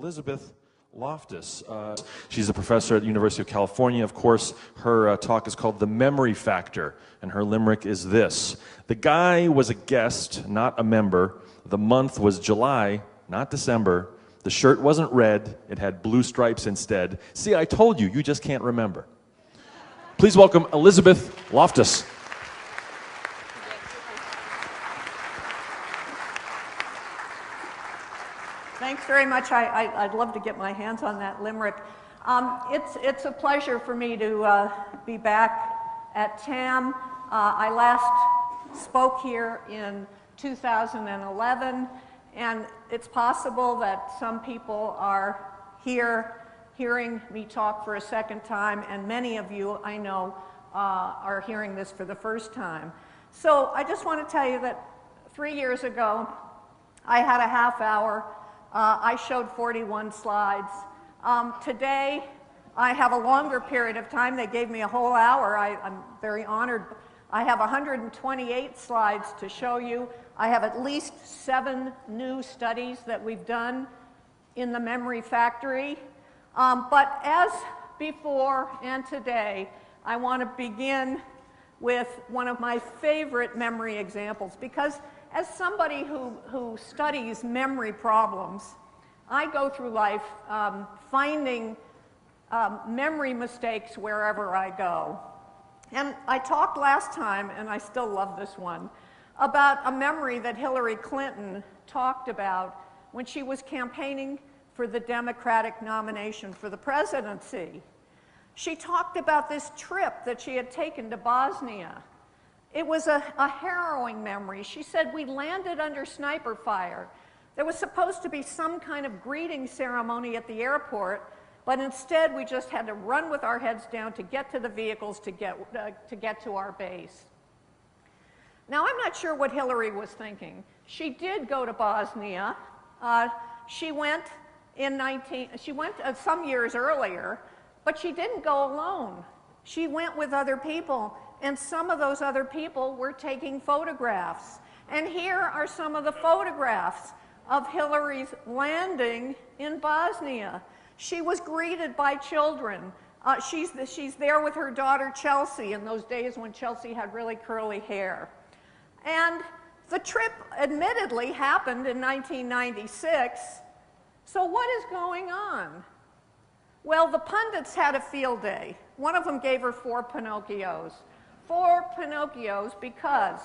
Elizabeth Loftus. She's a professor at the University of California. Of course, her talk is called The Memory Factor, and her limerick is this. The guy was a guest, not a member. The month was July, not December. The shirt wasn't red, it had blue stripes instead. See, I told you, you just can't remember. Please welcome Elizabeth Loftus. Thanks very much. I'd love to get my hands on that limerick. It's a pleasure for me to be back at TAM. I last spoke here in 2011, and it's possible that some people are here hearing me talk for a second time, and many of you, I know, are hearing this for the first time. So I just want to tell you that 3 years ago, I had a half hour. I showed 41 slides. Today, I have a longer period of time. They gave me a whole hour. I'm very honored. I have 128 slides to show you. I have at least 7 new studies that we've done in the memory factory. But as before and today, I want to begin with one of my favorite memory examples, because as somebody who studies memory problems, I go through life finding memory mistakes wherever I go. And I talked last time, and I still love this one, about a memory that Hillary Clinton talked about when she was campaigning for the Democratic nomination for the presidency. She talked about this trip that she had taken to Bosnia. It was a harrowing memory. She said, we landed under sniper fire. There was supposed to be some kind of greeting ceremony at the airport, but instead we just had to run with our heads down to get to the vehicles to get to our base. Now, I'm not sure what Hillary was thinking. She did go to Bosnia. She went some years earlier, but she didn't go alone. She went with other people. And some of those other people were taking photographs. And here are some of the photographs of Hillary's landing in Bosnia. She was greeted by children. She's there with her daughter Chelsea in those days when Chelsea had really curly hair. And the trip admittedly happened in 1996. So what is going on? Well, the pundits had a field day. One of them gave her 4 Pinocchios. 4 Pinocchios because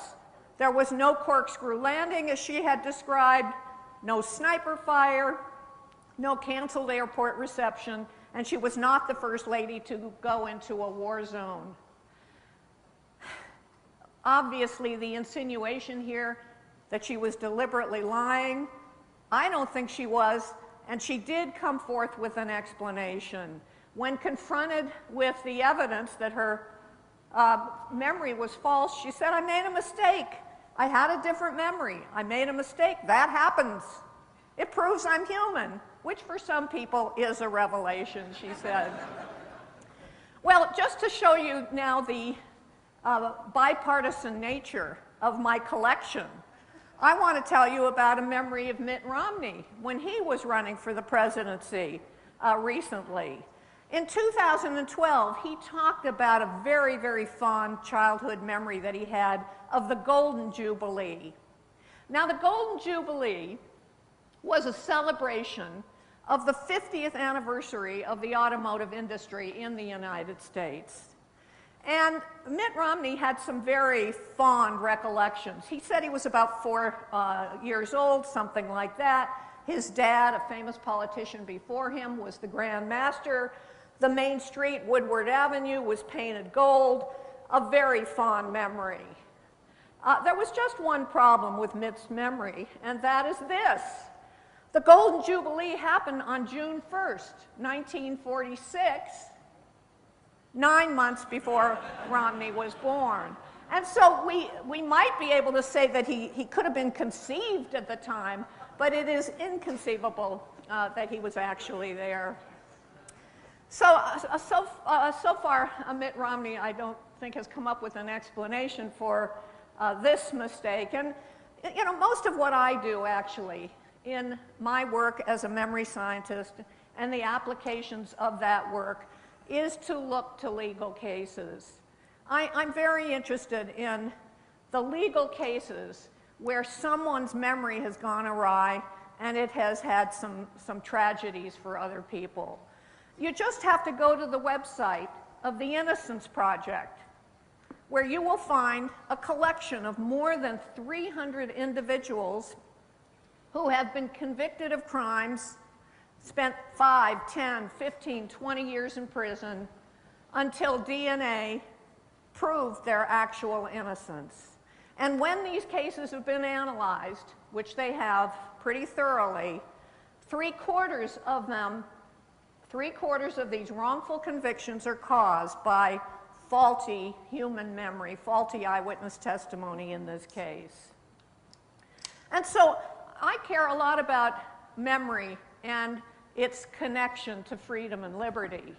there was no corkscrew landing, as she had described, no sniper fire, no canceled airport reception, and she was not the first lady to go into a war zone. Obviously, the insinuation here that she was deliberately lying, I don't think she was, and she did come forth with an explanation. When confronted with the evidence that her memory was false, she said, I made a mistake. I had a different memory. I made a mistake. That happens. It proves I'm human, which for some people is a revelation, she said. Well, just to show you now the bipartisan nature of my collection, I want to tell you about a memory of Mitt Romney when he was running for the presidency recently. In 2012, he talked about a very, very fond childhood memory that he had of the Golden Jubilee. Now, the Golden Jubilee was a celebration of the 50th anniversary of the automotive industry in the United States. And Mitt Romney had some very fond recollections. He said he was about 4 years old, something like that. His dad, a famous politician before him, was the Grand Master. The main street, Woodward Avenue, was painted gold. A very fond memory. There was just one problem with Mitt's memory, and that is this. The Golden Jubilee happened on June 1st, 1946, 9 months before Romney was born. And so we might be able to say that he could have been conceived at the time, but it is inconceivable that he was actually there. So far, Mitt Romney, I don't think, has come up with an explanation for this mistake. And, you know, most of what I do, actually, in my work as a memory scientist and the applications of that work is to look to legal cases. I'm very interested in the legal cases where someone's memory has gone awry and it has had some tragedies for other people. You just have to go to the website of the Innocence Project, where you will find a collection of more than 300 individuals who have been convicted of crimes, spent 5, 10, 15, 20 years in prison until DNA proved their actual innocence. And when these cases have been analyzed, which they have pretty thoroughly, 3/4 of them, 3/4 of these wrongful convictions are caused by faulty human memory, faulty eyewitness testimony in this case. And so I care a lot about memory and its connection to freedom and liberty.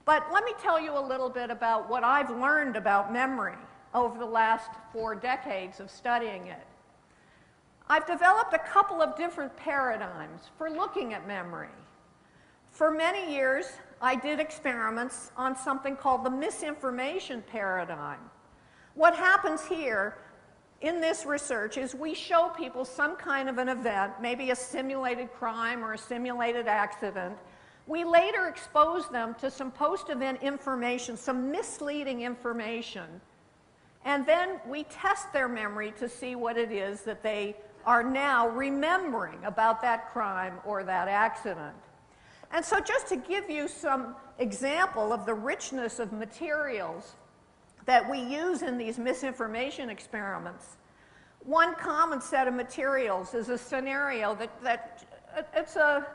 But let me tell you a little bit about what I've learned about memory over the last 4 decades of studying it. I've developed a couple of different paradigms for looking at memory. For many years, I did experiments on something called the misinformation paradigm. What happens here in this research is we show people some kind of an event, maybe a simulated crime or a simulated accident. We later expose them to some post-event information, some misleading information, and then we test their memory to see what it is that they are now remembering about that crime or that accident. And so just to give you some example of the richness of materials that we use in these misinformation experiments, one common set of materials is a scenario that it's a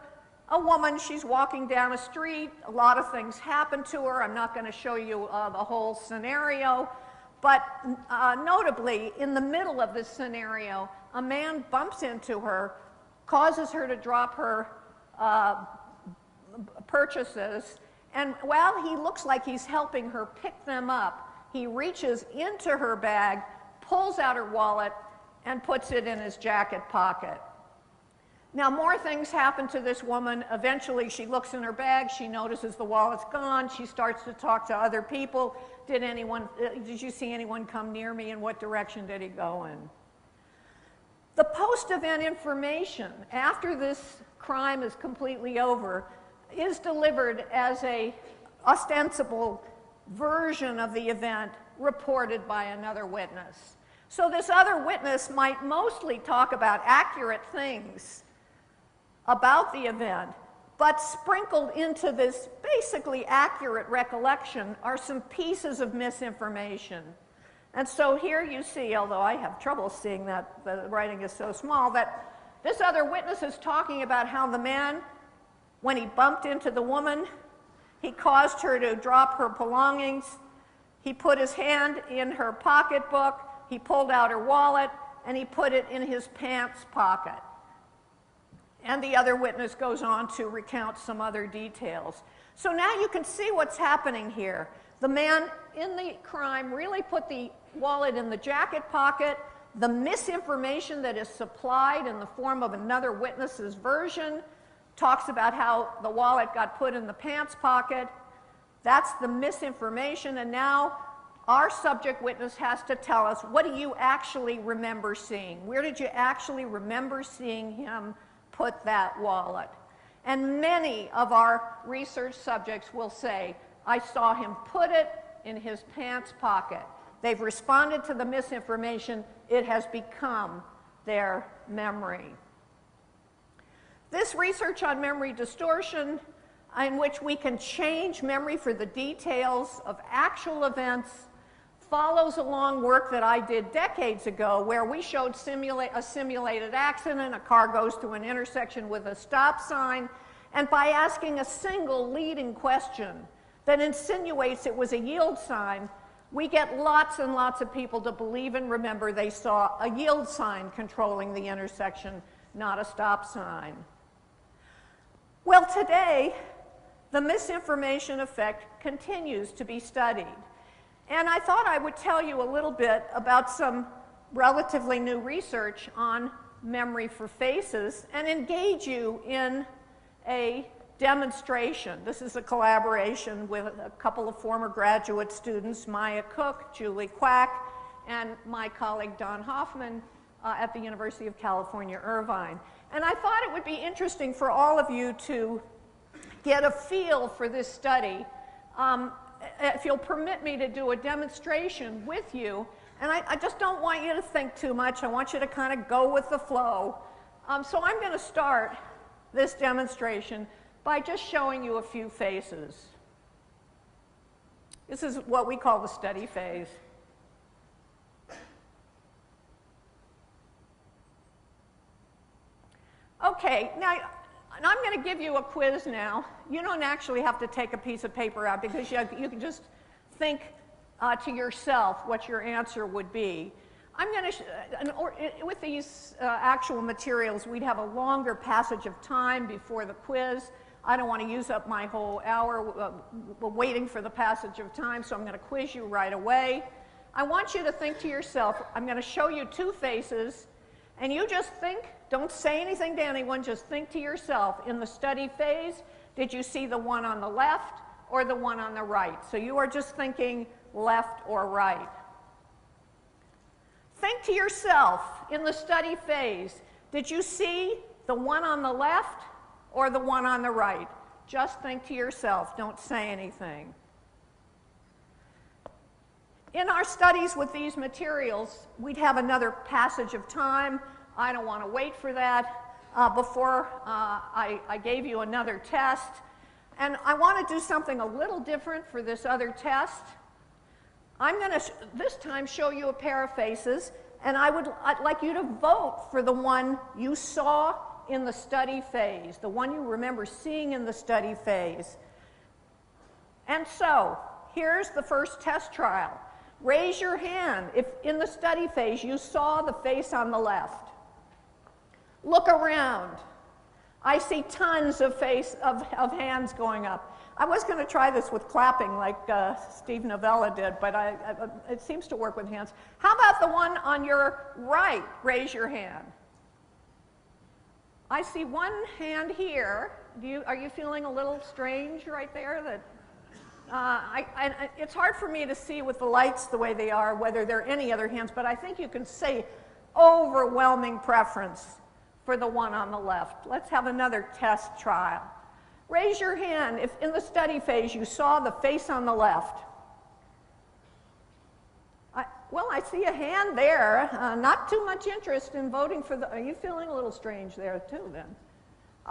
woman, she's walking down a street, a lot of things happen to her. I'm not going to show you the whole scenario, but notably, in the middle of this scenario, a man bumps into her, causes her to drop her purchases, and while he looks like he's helping her pick them up, he reaches into her bag, pulls out her wallet, and puts it in his jacket pocket. Now, more things happen to this woman. Eventually, she looks in her bag, she notices the wallet's gone, she starts to talk to other people. Did you see anyone come near me, and what direction did he go in? The post-event information, after this crime is completely over, is delivered as a ostensible version of the event reported by another witness. So this other witness might mostly talk about accurate things about the event, but sprinkled into this basically accurate recollection are some pieces of misinformation. And so here you see, although I have trouble seeing that the writing is so small, that this other witness is talking about how the man, when he bumped into the woman, he caused her to drop her belongings, he put his hand in her pocketbook, he pulled out her wallet, and he put it in his pants pocket. And the other witness goes on to recount some other details. So now you can see what's happening here. The man in the crime really put the wallet in the jacket pocket. The misinformation that is supplied in the form of another witness's version talks about how the wallet got put in the pants pocket. That's the misinformation, and now our subject witness has to tell us, what do you actually remember seeing? Where did you actually remember seeing him put that wallet? And many of our research subjects will say, I saw him put it in his pants pocket. They've responded to the misinformation. It has become their memory. This research on memory distortion, in which we can change memory for the details of actual events, follows along work that I did decades ago, where we showed a simulated accident. A car goes through an intersection with a stop sign, and by asking a single leading question that insinuates it was a yield sign, we get lots and lots of people to believe and remember they saw a yield sign controlling the intersection, not a stop sign. Well, today, the misinformation effect continues to be studied. And I thought I would tell you a little bit about some relatively new research on memory for faces and engage you in a demonstration. This is a collaboration with a couple of former graduate students, Maya Cook, Julie Quack, and my colleague Don Hoffman at the University of California, Irvine. And I thought it would be interesting for all of you to get a feel for this study. If you'll permit me to do a demonstration with you, and I just don't want you to think too much. I want you to kind of go with the flow. So I'm going to start this demonstration by just showing you a few faces. This is what we call the study phase. Okay, now I'm going to give you a quiz now. You don't actually have to take a piece of paper out because you can just think to yourself what your answer would be. I'm going to, with these actual materials, we'd have a longer passage of time before the quiz. I don't want to use up my whole hour waiting for the passage of time, so I'm going to quiz you right away. I want you to think to yourself, I'm going to show you two faces, and you just think, don't say anything to anyone, just think to yourself, in the study phase, did you see the one on the left or the one on the right? So you are just thinking left or right. Think to yourself, in the study phase, did you see the one on the left or the one on the right? Just think to yourself, don't say anything. In our studies with these materials, we'd have another passage of time. I don't want to wait for that before I gave you another test. And I want to do something a little different for this other test. I'm going to this time show you a pair of faces, and I'd like you to vote for the one you saw in the study phase, the one you remember seeing in the study phase. And so, here's the first test trial. Raise your hand if in the study phase you saw the face on the left. Look around. I see tons of hands going up. I was going to try this with clapping like Steve Novella did, but it seems to work with hands. How about the one on your right? Raise your hand. I see one hand here. Are you feeling a little strange right there? That it's hard for me to see with the lights the way they are whether there are any other hands, but I think you can say overwhelming preference for the one on the left. Let's have another test trial. Raise your hand if in the study phase you saw the face on the left. Well, I see a hand there. Not too much interest in voting for the... Are you feeling a little strange there too then?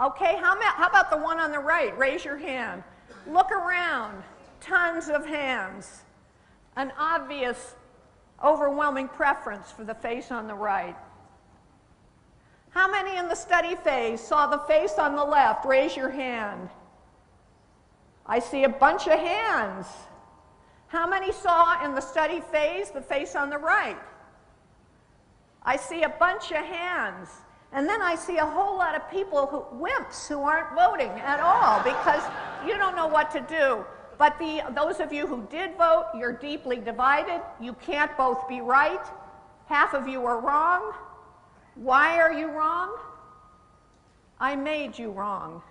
Okay, how about the one on the right? Raise your hand. Look around. Tons of hands. An obvious, overwhelming preference for the face on the right. How many in the study phase saw the face on the left? Raise your hand. I see a bunch of hands. How many saw in the study phase the face on the right? I see a bunch of hands. And then I see a whole lot of people, wimps, who aren't voting at all because you don't know what to do. But those of you who did vote, you're deeply divided. You can't both be right. Half of you are wrong. Why are you wrong? I made you wrong.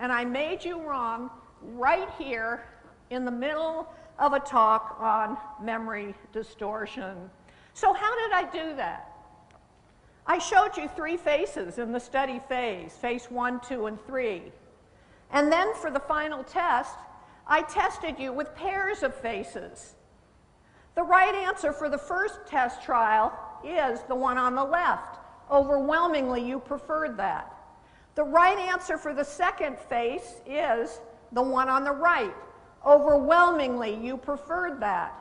And I made you wrong right here in the middle of a talk on memory distortion. So how did I do that? I showed you three faces in the study phase, face 1, 2, and 3. And then for the final test, I tested you with pairs of faces. The right answer for the first test trial is the one on the left. Overwhelmingly, you preferred that. The right answer for the second face is the one on the right. Overwhelmingly, you preferred that.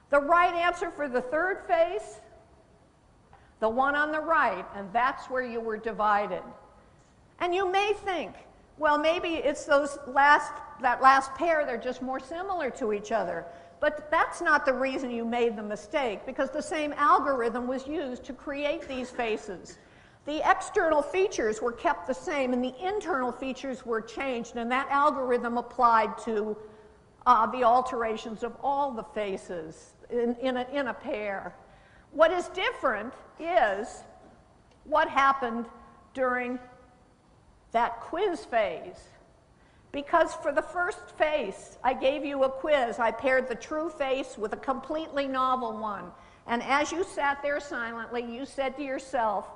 The right answer for the third face, the one on the right, and that's where you were divided. And you may think, well, maybe it's that last pair, they're just more similar to each other. But that's not the reason you made the mistake, because the same algorithm was used to create these faces. The external features were kept the same, and the internal features were changed, and that algorithm applied to the alterations of all the faces in a pair. What is different is what happened during that quiz phase. Because for the first face, I gave you a quiz. I paired the true face with a completely novel one. And as you sat there silently, you said to yourself,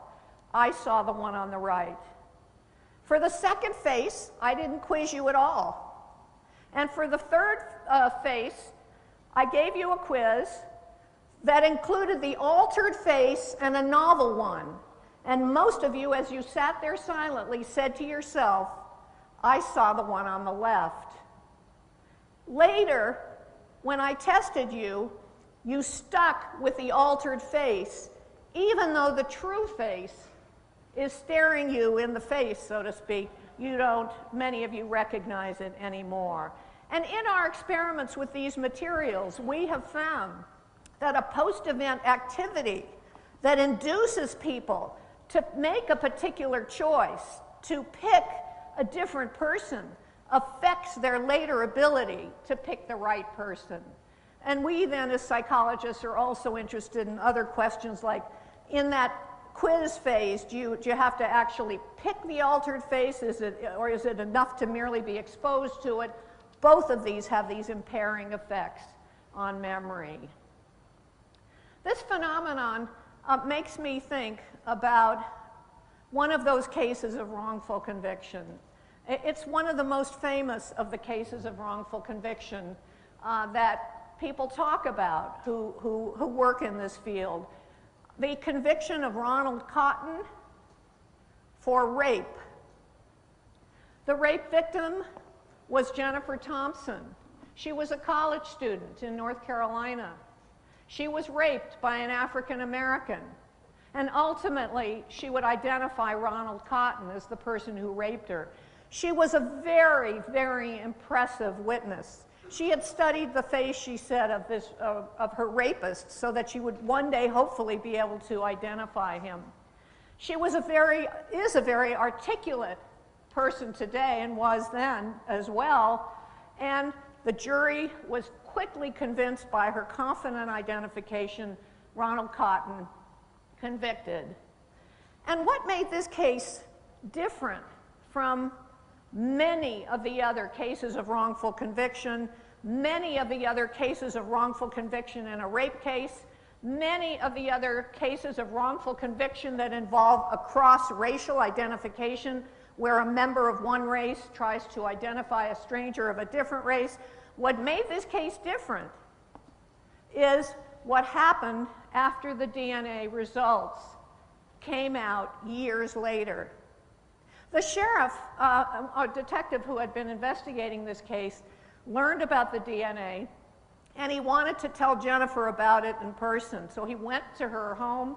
I saw the one on the right. For the second face, I didn't quiz you at all. And for the third face, I gave you a quiz that included the altered face and a novel one. And most of you, as you sat there silently, said to yourself, I saw the one on the left. Later, when I tested you, you stuck with the altered face, even though the true face is staring you in the face, so to speak. Many of you recognize it anymore. And in our experiments with these materials, we have found that a post-event activity that induces people to make a particular choice, to pick a different person, affects their later ability to pick the right person. And we then, as psychologists, are also interested in other questions like, in that quiz phase, do you have to actually pick the altered face, or is it enough to merely be exposed to it? Both of these have these impairing effects on memory. This phenomenon makes me think about one of those cases of wrongful conviction. It's one of the most famous of the cases of wrongful conviction that people talk about who work in this field. The conviction of Ronald Cotton for rape. The rape victim was Jennifer Thompson. She was a college student in North Carolina. She was raped by an African American. And ultimately, she would identify Ronald Cotton as the person who raped her. She was a very, very impressive witness. She had studied the face, she said, of her rapist so that she would one day hopefully be able to identify him. She is a very articulate person today, and was then as well. And the jury was quickly convinced by her confident identification, Ronald Cotton convicted. And what made this case different from many of the other cases of wrongful conviction, many of the other cases of wrongful conviction in a rape case, many of the other cases of wrongful conviction that involve a cross-racial identification where a member of one race tries to identify a stranger of a different race, what made this case different is what happened after the DNA results came out years later. The sheriff, a detective who had been investigating this case, learned about the DNA, and he wanted to tell Jennifer about it in person. So he went to her home,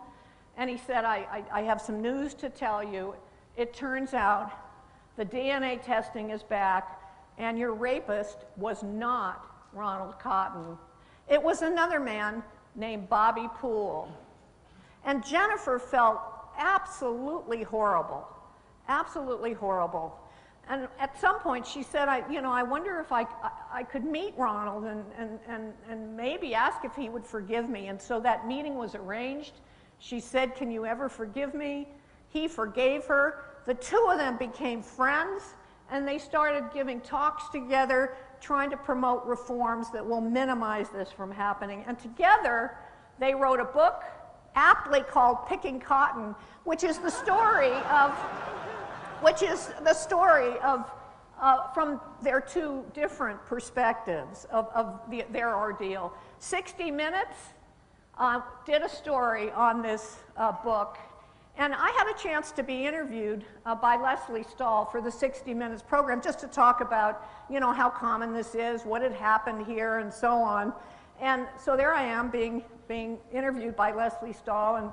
and he said, I have some news to tell you. It turns out the DNA testing is back, and your rapist was not Ronald Cotton. It was another man named Bobby Poole. And Jennifer felt absolutely horrible, absolutely horrible. And at some point she said, I wonder if I could meet Ronald and maybe ask if he would forgive me. And so that meeting was arranged. She said, can you ever forgive me? He forgave her. The two of them became friends, and they started giving talks together, trying to promote reforms that will minimize this from happening. And together, they wrote a book aptly called Picking Cotton, which is the story of, from their two different perspectives of their ordeal. 60 Minutes did a story on this book, and I had a chance to be interviewed by Leslie Stahl for the 60 Minutes program, just to talk about, how common this is, what had happened here, and so on. And so there I am being interviewed by Leslie Stahl, and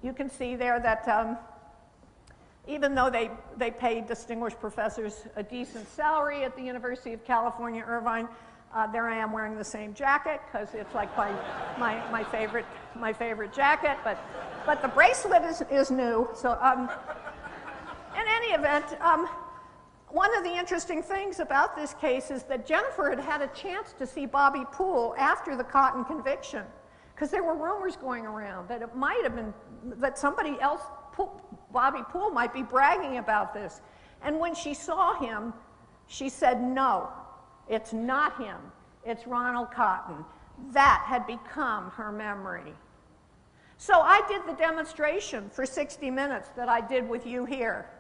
you can see there that even though they paid distinguished professors a decent salary at the University of California, Irvine, there I am wearing the same jacket, because it's like my favorite jacket, but the bracelet is new. So in any event, one of the interesting things about this case is that Jennifer had had a chance to see Bobby Poole after the Cotton conviction, because there were rumors going around that it might have been that somebody else Bobby Poole might be bragging about this. And when she saw him, she said, no, it's not him. It's Ronald Cotton. That had become her memory. So I did the demonstration for 60 minutes that I did with you here.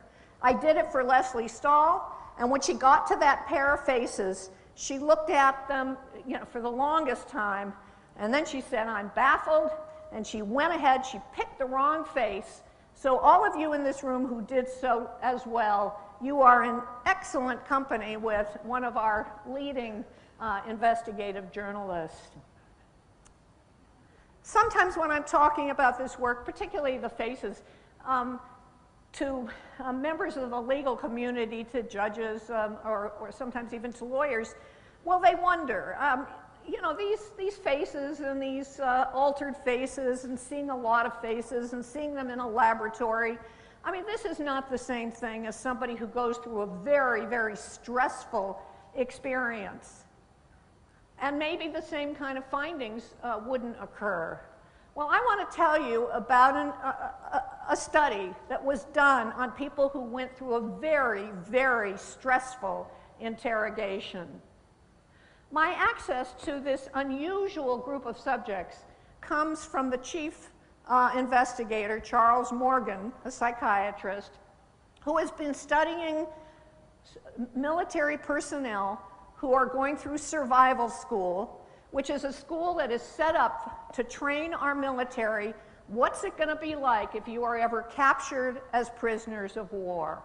I did it for Leslie Stahl, and when she got to that pair of faces, she looked at them, for the longest time, and then she said, I'm baffled, and she went ahead, she picked the wrong face. So all of you in this room who did so as well, you are in excellent company with one of our leading investigative journalists. Sometimes when I'm talking about this work, particularly the faces, to members of the legal community, to judges, or sometimes even to lawyers, well, they wonder, these faces and these altered faces and seeing a lot of faces and seeing them in a laboratory, I mean, this is not the same thing as somebody who goes through a very, very stressful experience. And maybe the same kind of findings wouldn't occur. Well, I want to tell you about a study that was done on people who went through a very, very stressful interrogation. My access to this unusual group of subjects comes from the chief investigator, Charles Morgan, a psychiatrist, who has been studying military personnel who are going through survival school, which is a school that is set up to train our military. What's it going to be like if you are ever captured as prisoners of war?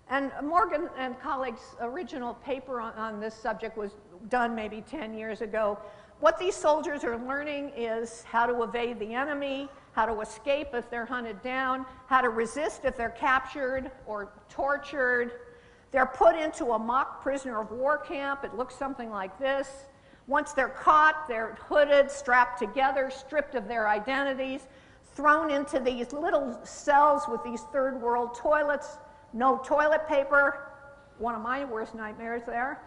And Morgan and colleagues' original paper on this subject was done maybe 10 years ago. What these soldiers are learning is how to evade the enemy, how to escape if they're hunted down, how to resist if they're captured or tortured. They're put into a mock prisoner of war camp. It looks something like this. Once they're caught, they're hooded, strapped together, stripped of their identities, thrown into these little cells with these third world toilets, no toilet paper, one of my worst nightmares there.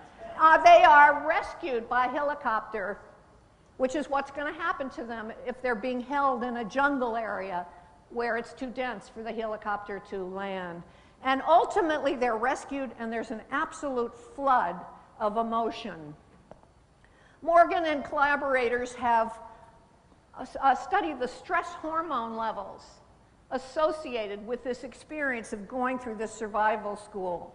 They are rescued by helicopter, which is what's going to happen to them if they're being held in a jungle area where it's too dense for the helicopter to land. And ultimately, they're rescued, and there's an absolute flood of emotion. Morgan and collaborators have studied the stress hormone levels associated with this experience of going through this survival school.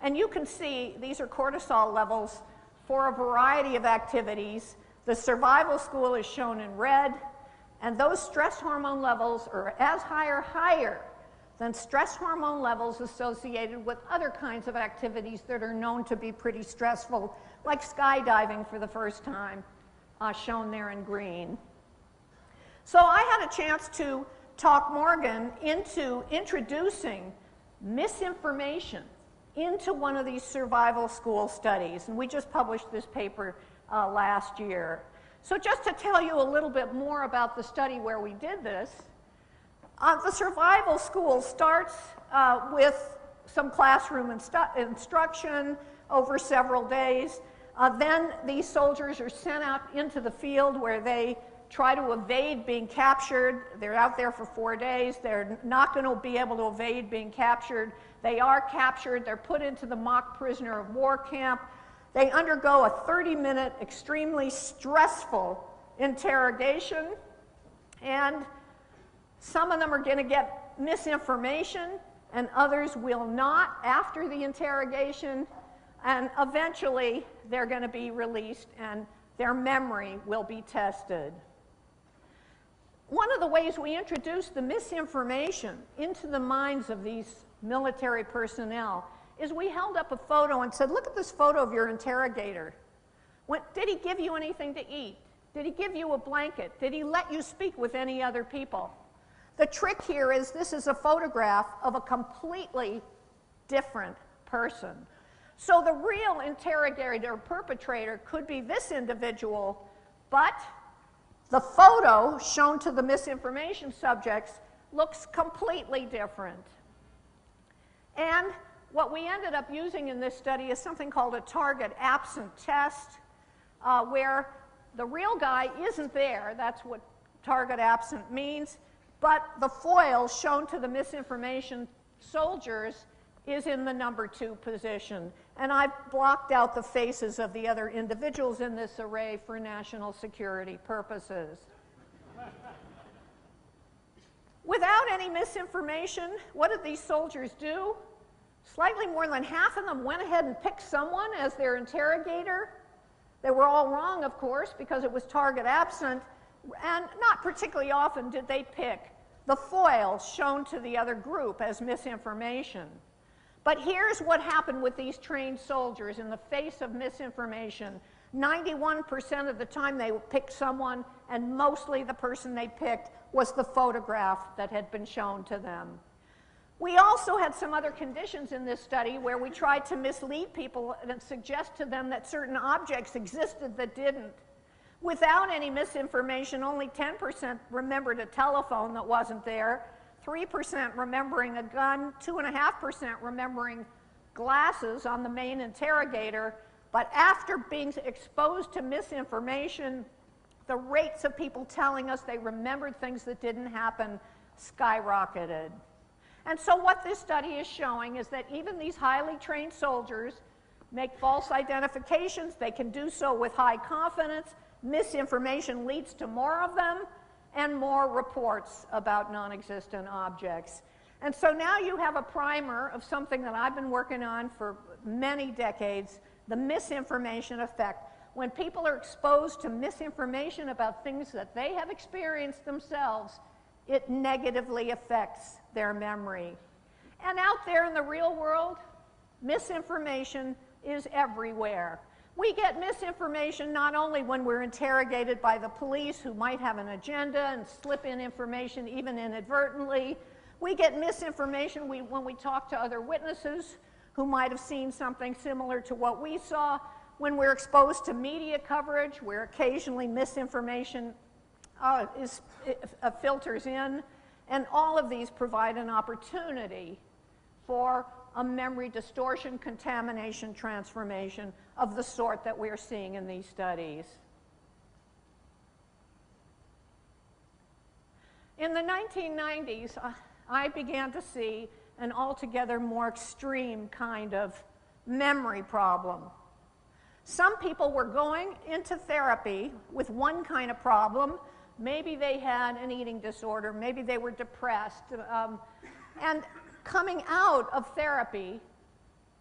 And you can see these are cortisol levels for a variety of activities. The survival school is shown in red, and those stress hormone levels are as high or higher than stress hormone levels associated with other kinds of activities that are known to be pretty stressful, like skydiving for the first time, shown there in green. So I had a chance to talk Morgan into introducing misinformation into one of these survival school studies, and we just published this paper last year. So just to tell you a little bit more about the study where we did this, the survival school starts with some classroom instruction over several days. Then these soldiers are sent out into the field where they try to evade being captured. They're out there for 4 days. They're not going to be able to evade being captured. They are captured. They're put into the mock prisoner of war camp. They undergo a 30-minute, extremely stressful interrogation, and some of them are going to get misinformation, and others will not after the interrogation, and eventually they're going to be released and their memory will be tested. One of the ways we introduce the misinformation into the minds of these military personnel is we held up a photo and said, look at this photo of your interrogator. Did he give you anything to eat? Did he give you a blanket? Did he let you speak with any other people? The trick here is this is a photograph of a completely different person. So the real interrogator or perpetrator could be this individual, but the photo shown to the misinformation subjects looks completely different. And what we ended up using in this study is something called a target absent test, where the real guy isn't there. That's what target absent means. but the foil shown to the misinformation soldiers is in the number 2 position. And I've blocked out the faces of the other individuals in this array for national security purposes. Without any misinformation, what did these soldiers do? Slightly more than half of them went ahead and picked someone as their interrogator. They were all wrong, of course, because it was target absent, and not particularly often did they pick the foil shown to the other group as misinformation. But here's what happened with these trained soldiers in the face of misinformation. 91% of the time they picked someone, and mostly the person they picked was the photograph that had been shown to them. We also had some other conditions in this study where we tried to mislead people and suggest to them that certain objects existed that didn't. Without any misinformation, only 10% remembered a telephone that wasn't there, 3% remembering a gun, 2.5% remembering glasses on the main interrogator. But after being exposed to misinformation, the rates of people telling us they remembered things that didn't happen skyrocketed. And so what this study is showing is that even these highly trained soldiers make false identifications. They can do so with high confidence. Misinformation leads to more of them and more reports about non-existent objects. And so now you have a primer of something that I've been working on for many decades, the misinformation effect. When people are exposed to misinformation about things that they have experienced themselves, it negatively affects their memory. And out there in the real world, misinformation is everywhere. We get misinformation not only when we're interrogated by the police who might have an agenda and slip in information even inadvertently. We get misinformation when we talk to other witnesses who might have seen something similar to what we saw. When we're exposed to media coverage, where occasionally misinformation filters in, and all of these provide an opportunity for a memory distortion, contamination, transformation of the sort that we're seeing in these studies. In the 1990s, I began to see an altogether more extreme kind of memory problem. Some people were going into therapy with one kind of problem. Maybe they had an eating disorder, maybe they were depressed, and coming out of therapy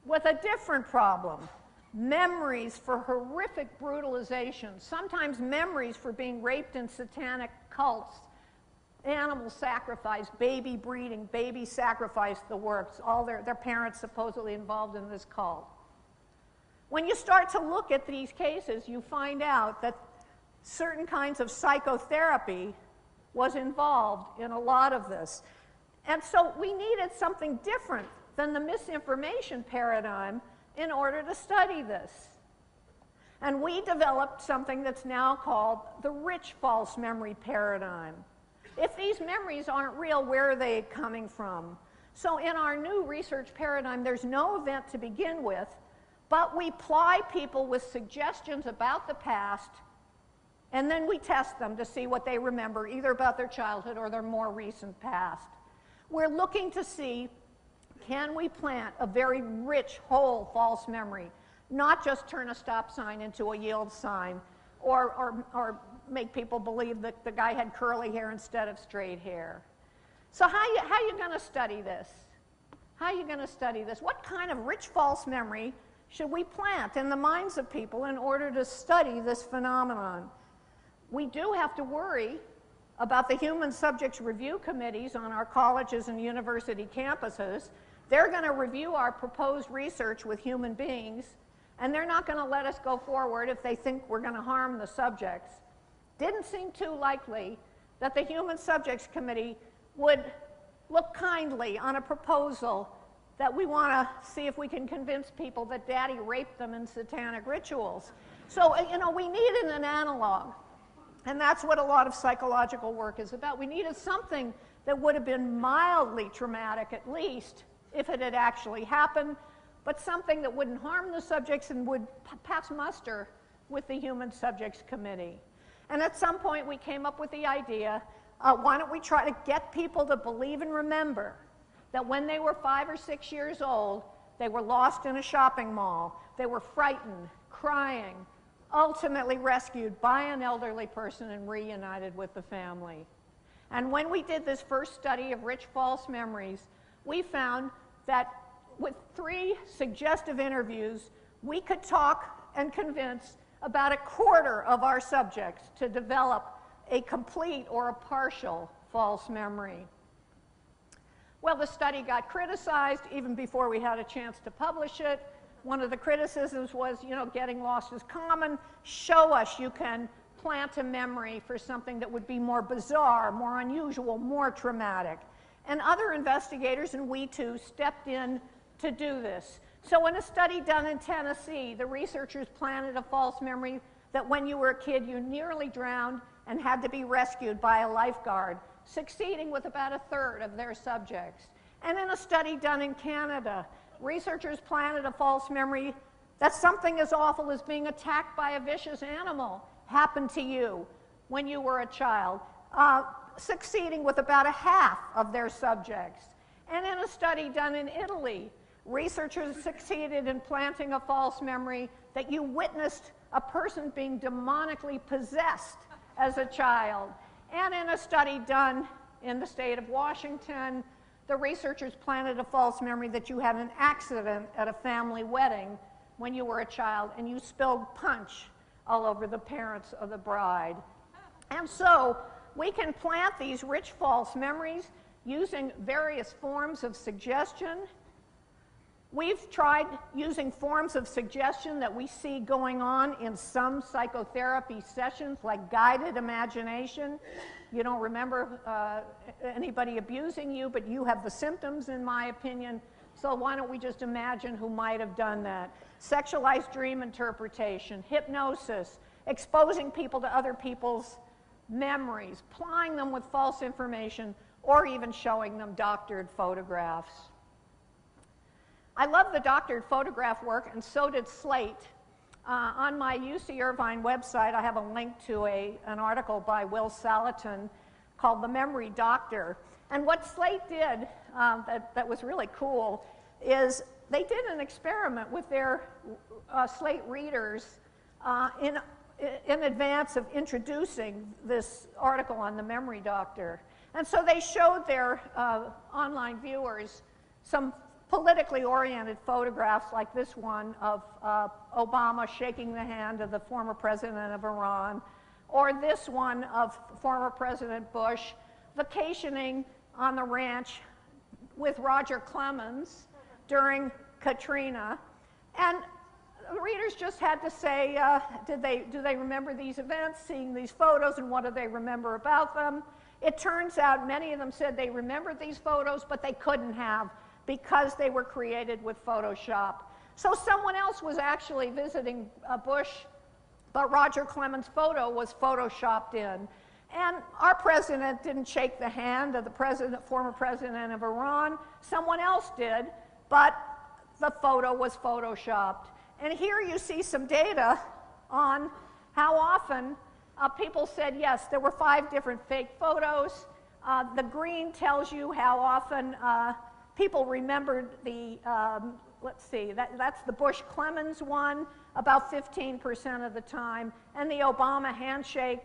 with a different problem. Memories for horrific brutalization, sometimes memories for being raped in satanic cults, animal sacrifice, baby breeding, baby sacrifice, the works, all their parents supposedly involved in this cult. When you start to look at these cases, you find out that certain kinds of psychotherapy was involved in a lot of this. And so we needed something different than the misinformation paradigm in order to study this. And we developed something that's now called the rich false memory paradigm. If these memories aren't real, where are they coming from? So in our new research paradigm, there's no event to begin with, but we ply people with suggestions about the past, and then we test them to see what they remember, either about their childhood or their more recent past. We're looking to see, can we plant a very rich, whole false memory, not just turn a stop sign into a yield sign, or make people believe that the guy had curly hair instead of straight hair. So how are you going to study this? How are you going to study this? What kind of rich false memory should we plant in the minds of people in order to study this phenomenon? We do have to worry about the human subjects review committees on our colleges and university campuses. They're going to review our proposed research with human beings, and they're not going to let us go forward if they think we're going to harm the subjects. Didn't seem too likely that the human subjects committee would look kindly on a proposal that we want to see if we can convince people that daddy raped them in satanic rituals. So, we needed an analog. And that's what a lot of psychological work is about. We needed something that would have been mildly traumatic, at least, if it had actually happened, but something that wouldn't harm the subjects and would pass muster with the Human Subjects Committee. And at some point, we came up with the idea Why don't we try to get people to believe and remember that when they were 5 or 6 years old, they were lost in a shopping mall, they were frightened, crying, ultimately rescued by an elderly person and reunited with the family. And when we did this first study of rich false memories, we found that with 3 suggestive interviews, we could talk and convince about 1/4 of our subjects to develop a complete or a partial false memory. Well, the study got criticized even before we had a chance to publish it. One of the criticisms was, you know, getting lost is common. Show us you can plant a memory for something that would be more bizarre, more unusual, more traumatic. And other investigators, and we too, stepped in to do this. So in a study done in Tennessee, the researchers planted a false memory that when you were a kid, you nearly drowned and had to be rescued by a lifeguard, succeeding with about 1/3 of their subjects. And in a study done in Canada, researchers planted a false memory that something as awful as being attacked by a vicious animal happened to you when you were a child, succeeding with about 1/2 of their subjects. And in a study done in Italy, researchers succeeded in planting a false memory that you witnessed a person being demonically possessed as a child. And in a study done in the state of Washington, the researchers planted a false memory that you had an accident at a family wedding when you were a child and you spilled punch all over the parents of the bride. And so we can plant these rich false memories using various forms of suggestion. We've tried using forms of suggestion that we see going on in some psychotherapy sessions, like guided imagination. You don't remember anybody abusing you, but you have the symptoms, in my opinion, so why don't we just imagine who might have done that? Sexualized dream interpretation, hypnosis, exposing people to other people's memories, plying them with false information, or even showing them doctored photographs. I love the doctored photograph work, and so did Slate. On my UC Irvine website, I have a link to an article by Will Salatin called The Memory Doctor. And what Slate did that was really cool is they did an experiment with their Slate readers in advance of introducing this article on the Memory Doctor. And so they showed their online viewers some politically oriented photographs like this one of Obama shaking the hand of the former president of Iran, or this one of former President Bush vacationing on the ranch with Roger Clemens during Katrina. And the readers just had to say, do they remember these events, seeing these photos, and what do they remember about them? It turns out many of them said they remembered these photos, but they couldn't have, because they were created with Photoshop. So someone else was actually visiting Bush, but Roger Clemens' photo was Photoshopped in. And our president didn't shake the hand of the former president of Iran. Someone else did, but the photo was Photoshopped. And here you see some data on how often people said, yes, there were 5 different fake photos. The green tells you how often people remembered the, let's see, that's the Bush-Clemens one, about 15% of the time. And the Obama handshake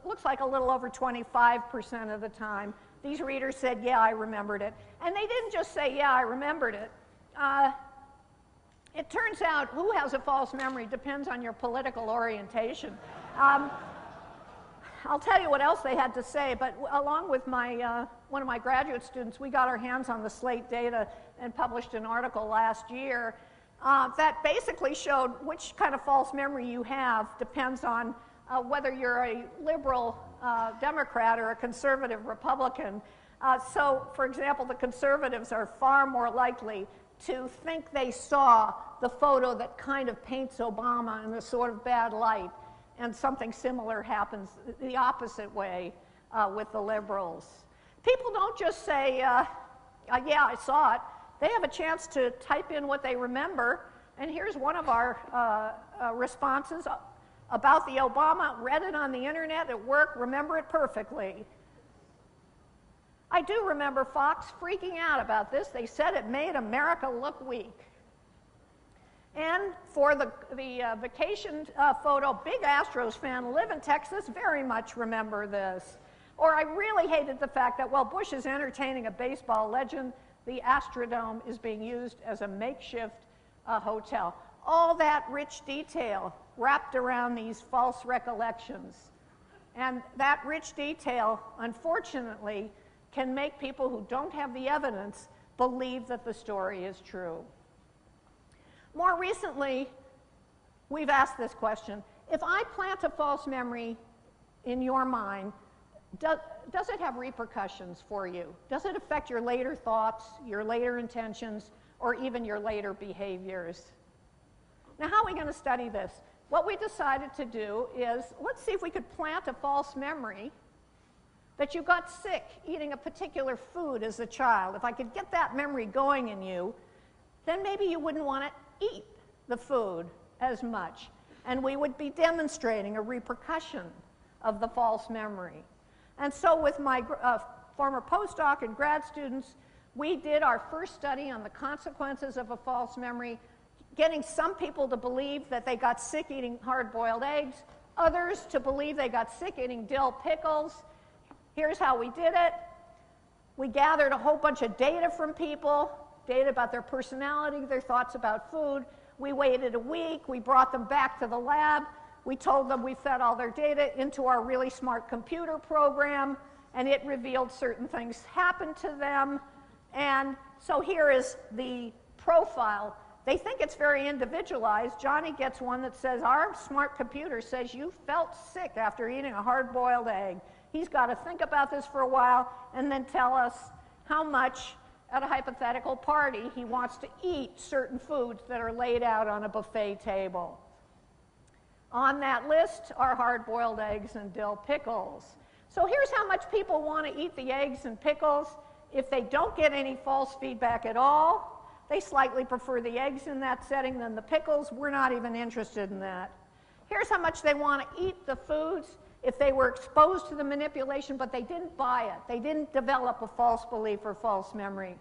looks like a little over 25% of the time. These readers said, yeah, I remembered it. And they didn't just say, yeah, I remembered it. It turns out who has a false memory depends on your political orientation. I'll tell you what else they had to say, but along with my, one of my graduate students, we got our hands on the Slate data and published an article last year that basically showed which kind of false memory you have depends on whether you're a liberal Democrat or a conservative Republican. So, for example, the conservatives are far more likely to think they saw the photo that kind of paints Obama in a sort of bad light. And something similar happens the opposite way with the liberals. People don't just say, yeah, I saw it. They have a chance to type in what they remember. And here's one of our responses. about the Obama, read it on the internet at work, remember it perfectly. I do remember Fox freaking out about this. They said it made America look weak. And for the vacation photo, big Astros fan, live in Texas, very much remember this. Or I really hated the fact that while Bush is entertaining a baseball legend, the Astrodome is being used as a makeshift hotel. All that rich detail wrapped around these false recollections. And that rich detail, unfortunately, can make people who don't have the evidence believe that the story is true. More recently, we've asked this question. If I plant a false memory in your mind, does it have repercussions for you? Does it affect your later thoughts, your later intentions, or even your later behaviors? Now, how are we going to study this? What we decided to do is, let's see if we could plant a false memory that you got sick eating a particular food as a child. If I could get that memory going in you, then maybe you wouldn't want to eat the food as much. And we would be demonstrating a repercussion of the false memory. And so with my former postdoc and grad students, we did our first study on the consequences of a false memory, getting some people to believe that they got sick eating hard-boiled eggs, others to believe they got sick eating dill pickles. Here's how we did it. We gathered a whole bunch of data from people, data about their personality, their thoughts about food. We waited a week. We brought them back to the lab. We told them we fed all their data into our really smart computer program, and it revealed certain things happened to them. And so here is the profile. They think it's very individualized. Johnny gets one that says, our smart computer says you felt sick after eating a hard-boiled egg. He's got to think about this for a while and then tell us how much at a hypothetical party he wants to eat certain foods that are laid out on a buffet table. On that list are hard-boiled eggs and dill pickles. So here's how much people want to eat the eggs and pickles. If they don't get any false feedback at all, they slightly prefer the eggs in that setting than the pickles. We're not even interested in that. Here's how much they want to eat the foods if they were exposed to the manipulation, but they didn't buy it. They didn't develop a false belief or false memory.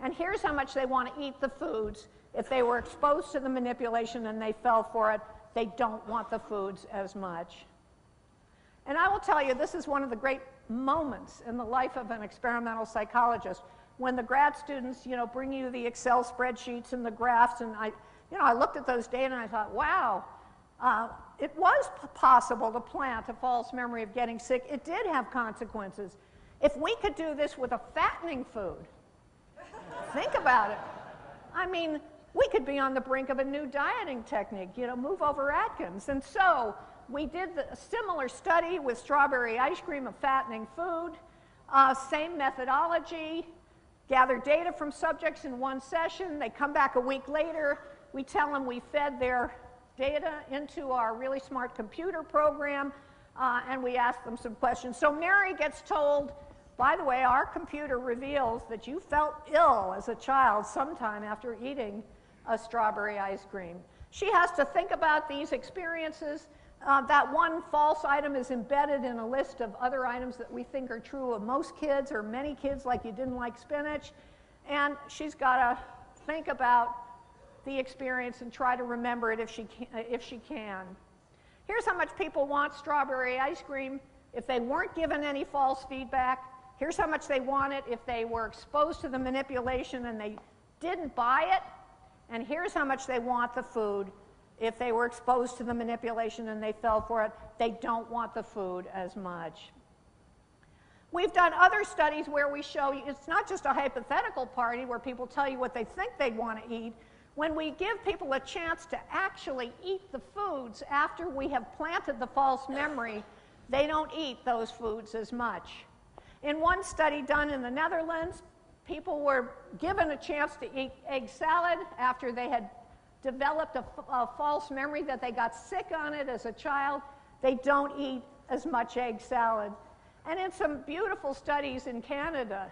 And here's how much they want to eat the foods if they were exposed to the manipulation and they fell for it. They don't want the foods as much. And I will tell you, this is one of the great moments in the life of an experimental psychologist, when the grad students, bring you the Excel spreadsheets and the graphs, and I looked at those data and I thought, wow, it was possible to plant a false memory of getting sick. It did have consequences. If we could do this with a fattening food, think about it. I mean, we could be on the brink of a new dieting technique, move over Atkins. And so we did a similar study with strawberry ice cream, a fattening food, same methodology, gather data from subjects in one session. They come back a week later. We tell them we fed their data into our really smart computer program, and we ask them some questions. So Mary gets told, by the way, our computer reveals that you felt ill as a child sometime after eating a strawberry ice cream. She has to think about these experiences. That one false item is embedded in a list of other items that we think are true of most kids or many kids, like you didn't like spinach. And she's got to think about the experience and try to remember it if she can. Here's how much people want strawberry ice cream if they weren't given any false feedback. Here's how much they want it if they were exposed to the manipulation and they didn't buy it. And here's how much they want the food if they were exposed to the manipulation and they fell for it. They don't want the food as much. We've done other studies where we show you it's not just a hypothetical party where people tell you what they think they want to eat. When we give people a chance to actually eat the foods after we have planted the false memory, they don't eat those foods as much. In one study done in the Netherlands, people were given a chance to eat egg salad after they had developed a false memory that they got sick on it as a child. They don't eat as much egg salad. And in some beautiful studies in Canada,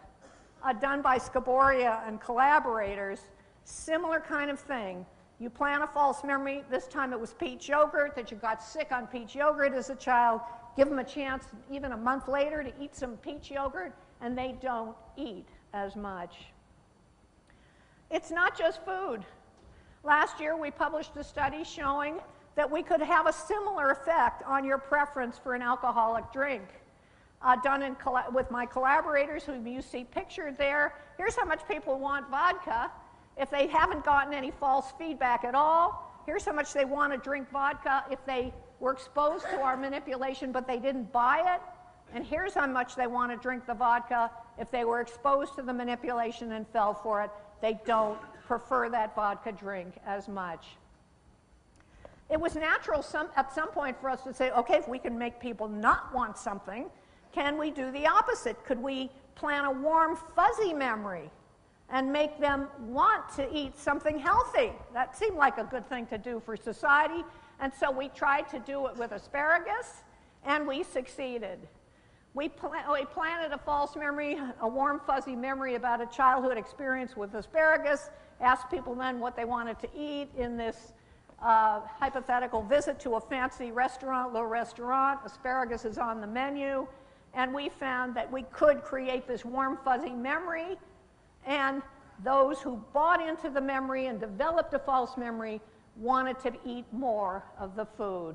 done by Scaboria and collaborators, similar kind of thing. You plant a false memory. This time it was peach yogurt, that you got sick on peach yogurt as a child. Give them a chance, even a month later, to eat some peach yogurt, and they don't eat as much. It's not just food. Last year, we published a study showing that we could have a similar effect on your preference for an alcoholic drink. Done with my collaborators, who you see pictured there. Here's how much people want vodka. If they haven't gotten any false feedback at all, here's how much they want to drink vodka if they were exposed to our manipulation but they didn't buy it. And here's how much they want to drink the vodka if they were exposed to the manipulation and fell for it. They don't prefer that vodka drink as much. It was natural at some point for us to say, okay, if we can make people not want something, can we do the opposite? Could we plant a warm, fuzzy memory and make them want to eat something healthy? That seemed like a good thing to do for society, and so we tried to do it with asparagus, and we succeeded. We planted a false memory, a warm, fuzzy memory about a childhood experience with asparagus, asked people then what they wanted to eat in this hypothetical visit to a fancy restaurant, Le Restaurant. Asparagus is on the menu. And we found that we could create this warm, fuzzy memory, and those who bought into the memory and developed a false memory wanted to eat more of the food.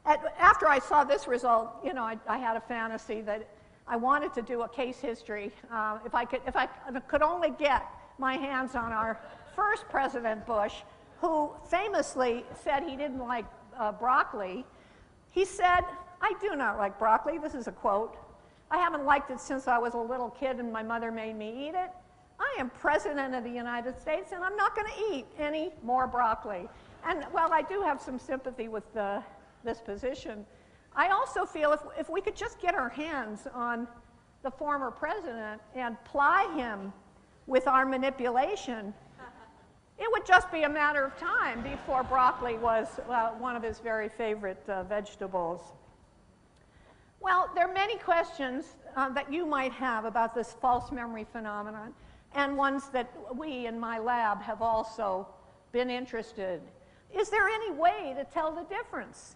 After I saw this result, you know, I had a fantasy that I wanted to do a case history. If I could only get my hands on our first President Bush, who famously said he didn't like broccoli. He said, "I do not like broccoli." This is a quote. "I haven't liked it since I was a little kid and my mother made me eat it. I am President of the United States and I'm not going to eat any more broccoli." And while I do have some sympathy with this position, I also feel if we could just get our hands on the former president and ply him with our manipulation, it would just be a matter of time before broccoli was one of his very favorite vegetables. Well, there are many questions that you might have about this false memory phenomenon, and ones that we in my lab have also been interested. Is there any way to tell the difference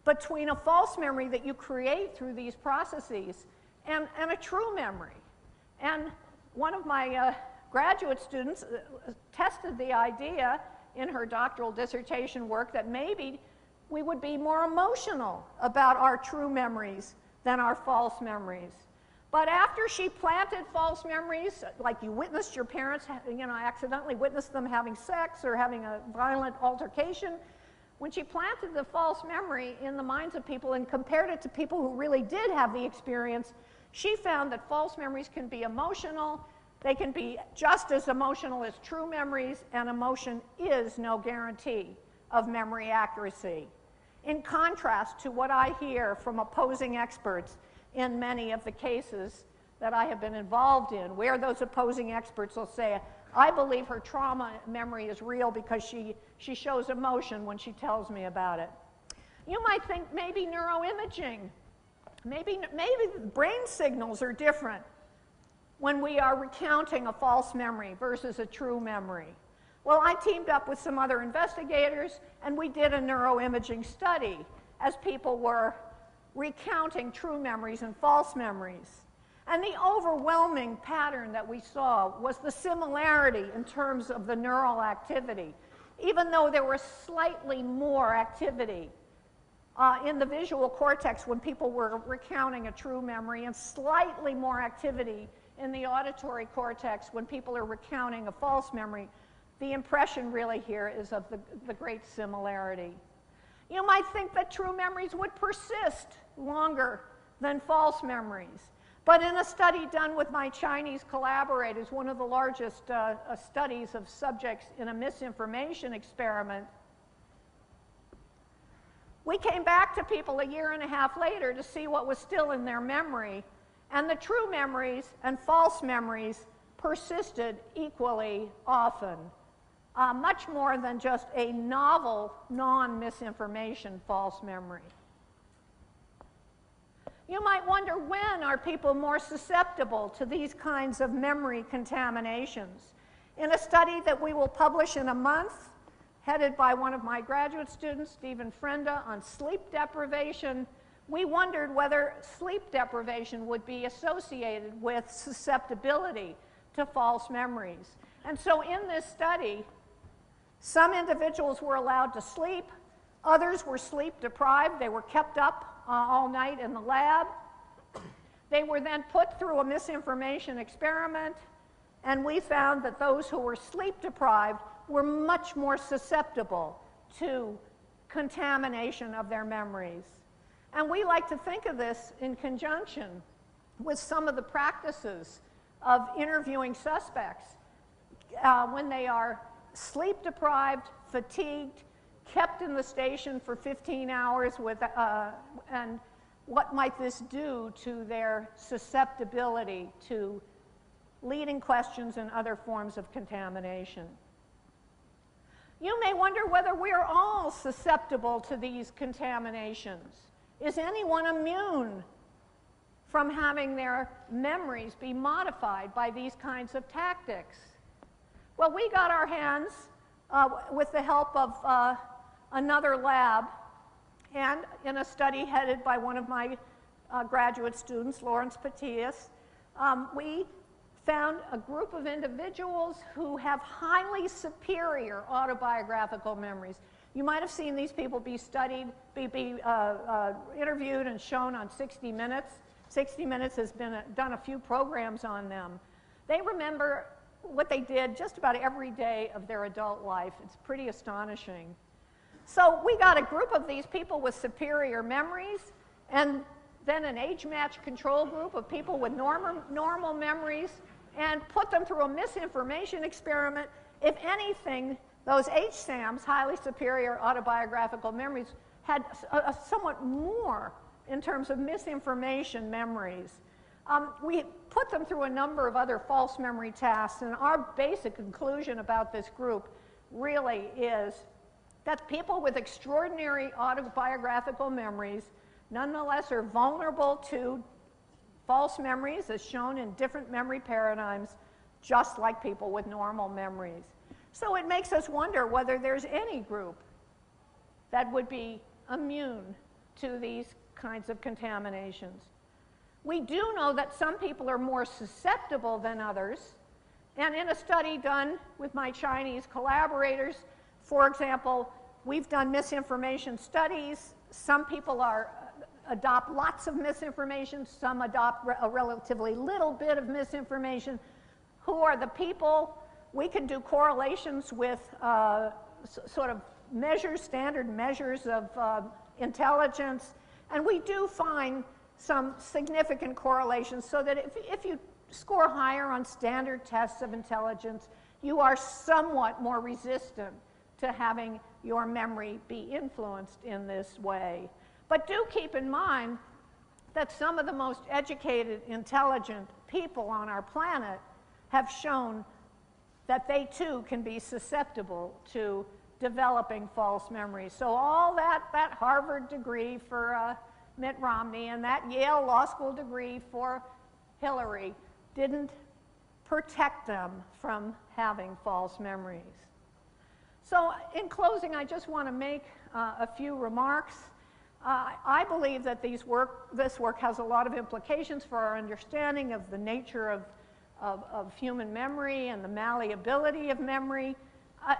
between a false memory that you create through these processes and a true memory? And one of my graduate students tested the idea in her doctoral dissertation work that maybe we would be more emotional about our true memories than our false memories. But after she planted false memories, like you witnessed your parents, you know, accidentally witnessed them having sex or having a violent altercation, when she planted the false memory in the minds of people and compared it to people who really did have the experience, she found that false memories can be emotional. They can be just as emotional as true memories, and emotion is no guarantee of memory accuracy. In contrast to what I hear from opposing experts in many of the cases that I have been involved in, where those opposing experts will say, "I believe her trauma memory is real because she shows emotion when she tells me about it." You might think maybe neuroimaging, maybe the brain signals are different when we are recounting a false memory versus a true memory. Well, I teamed up with some other investigators, and we did a neuroimaging study as people were recounting true memories and false memories. And the overwhelming pattern that we saw was the similarity in terms of the neural activity. Even though there was slightly more activity in the visual cortex when people were recounting a true memory, and slightly more activity in the auditory cortex when people are recounting a false memory, the impression really here is of the great similarity. You might think that true memories would persist longer than false memories. But in a study done with my Chinese collaborators, one of the largest studies of subjects in a misinformation experiment, we came back to people a year and a half later to see what was still in their memory, and the true memories and false memories persisted equally often, much more than just a novel, non-misinformation false memory. You might wonder, when are people more susceptible to these kinds of memory contaminations? In a study that we will publish in a month, headed by one of my graduate students, Stephen Frenda, on sleep deprivation, we wondered whether sleep deprivation would be associated with susceptibility to false memories. And so in this study, some individuals were allowed to sleep, others were sleep deprived, they were kept up all night in the lab. They were then put through a misinformation experiment, and we found that those who were sleep deprived were much more susceptible to contamination of their memories. And we like to think of this in conjunction with some of the practices of interviewing suspects when they are sleep deprived, fatigued, kept in the station for 15 hours and what might this do to their susceptibility to leading questions and other forms of contamination. You may wonder whether we are all susceptible to these contaminations. Is anyone immune from having their memories be modified by these kinds of tactics? Well, we got our hands, with the help of another lab, and in a study headed by one of my graduate students, Lawrence Patias, we found a group of individuals who have highly superior autobiographical memories. You might have seen these people be studied, interviewed and shown on 60 Minutes. 60 Minutes has done a few programs on them. They remember what they did just about every day of their adult life. It's pretty astonishing. So we got a group of these people with superior memories, and then an age-matched control group of people with normal memories, and put them through a misinformation experiment. If anything, those HSAMs, highly superior autobiographical memories, had somewhat more in terms of misinformation memories. We put them through a number of other false memory tasks, and our basic conclusion about this group really is that people with extraordinary autobiographical memories nonetheless are vulnerable to false memories, as shown in different memory paradigms, just like people with normal memories. So it makes us wonder whether there's any group that would be immune to these kinds of contaminations. We do know that some people are more susceptible than others, and in a study done with my Chinese collaborators, for example, we've done misinformation studies. Some people adopt lots of misinformation, some adopt a relatively little bit of misinformation. Who are the people? We can do correlations with sort of standard measures of intelligence, and we do find some significant correlations, so that if you score higher on standard tests of intelligence, you are somewhat more resistant to having your memory be influenced in this way. But do keep in mind that some of the most educated, intelligent people on our planet have shown that they too can be susceptible to developing false memories. So all that Harvard degree for Mitt Romney and that Yale Law School degree for Hillary didn't protect them from having false memories. So in closing, I just want to make a few remarks. I believe that this work has a lot of implications for our understanding of the nature of human memory and the malleability of memory.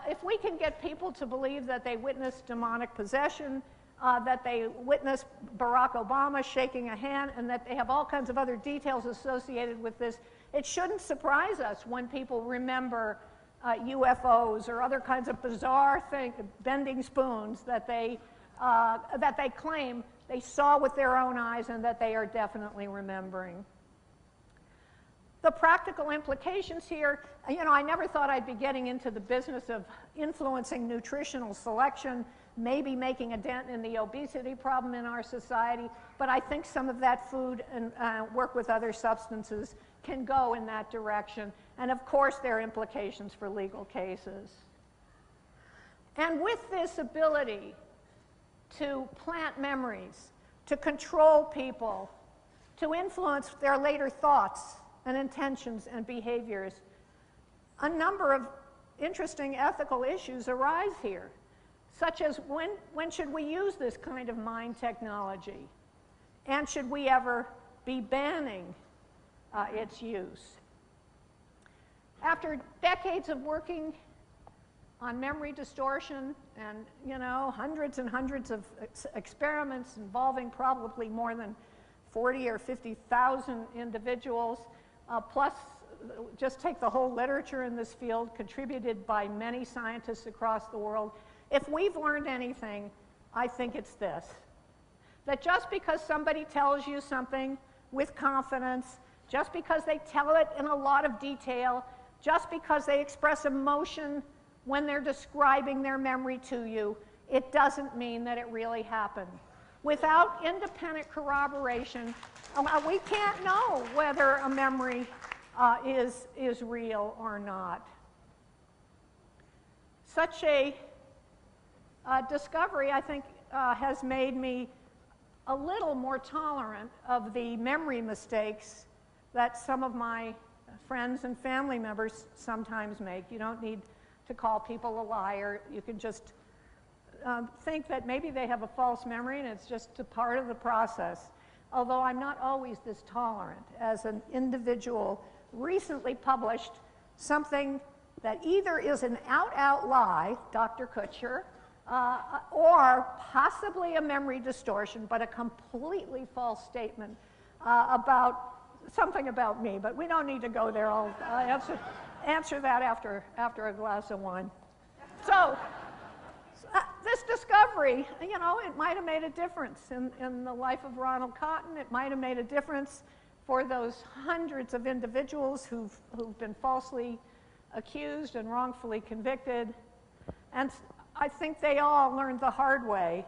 If we can get people to believe that they witnessed demonic possession, that they witnessed Barack Obama shaking a hand, and that they have all kinds of other details associated with this, it shouldn't surprise us when people remember UFOs or other kinds of bizarre bending spoons that they claim they saw with their own eyes and that they are definitely remembering. The practical implications here, I never thought I'd be getting into the business of influencing nutritional selection, maybe making a dent in the obesity problem in our society, but I think some of that food and work with other substances can go in that direction. And of course, there are implications for legal cases. And with this ability to plant memories, to control people, to influence their later thoughts and intentions and behaviors, a number of interesting ethical issues arise here, such as when should we use this kind of mind technology? And should we ever be banning its use? After decades of working on memory distortion and, you know, hundreds and hundreds of experiments involving probably more than 40 or 50,000 individuals, plus just take the whole literature in this field contributed by many scientists across the world. If we've learned anything, I think it's this: that just because somebody tells you something with confidence, just because they tell it in a lot of detail, just because they express emotion when they're describing their memory to you, it doesn't mean that it really happened. Without independent corroboration, we can't know whether a memory is real or not. Such a discovery, I think, has made me a little more tolerant of the memory mistakes that some of my friends and family members sometimes make. You don't need to call people a liar. You can just think that maybe they have a false memory and it's just a part of the process. Although I'm not always this tolerant. As an individual recently published something that either is an out-out lie, Dr. Kutcher, or possibly a memory distortion, but a completely false statement about something about me. But we don't need to go there. I'll answer that after a glass of wine. So this discovery, you know, it might have made a difference in the life of Ronald Cotton. It might have made a difference for those hundreds of individuals who've been falsely accused and wrongfully convicted. And I think they all learned the hard way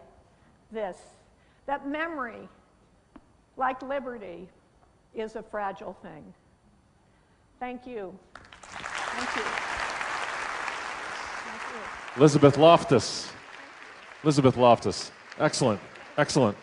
this, that memory, like liberty, is a fragile thing. Thank you. Thank you. Thank you. Elizabeth Loftus. Elizabeth Loftus. Excellent. Excellent.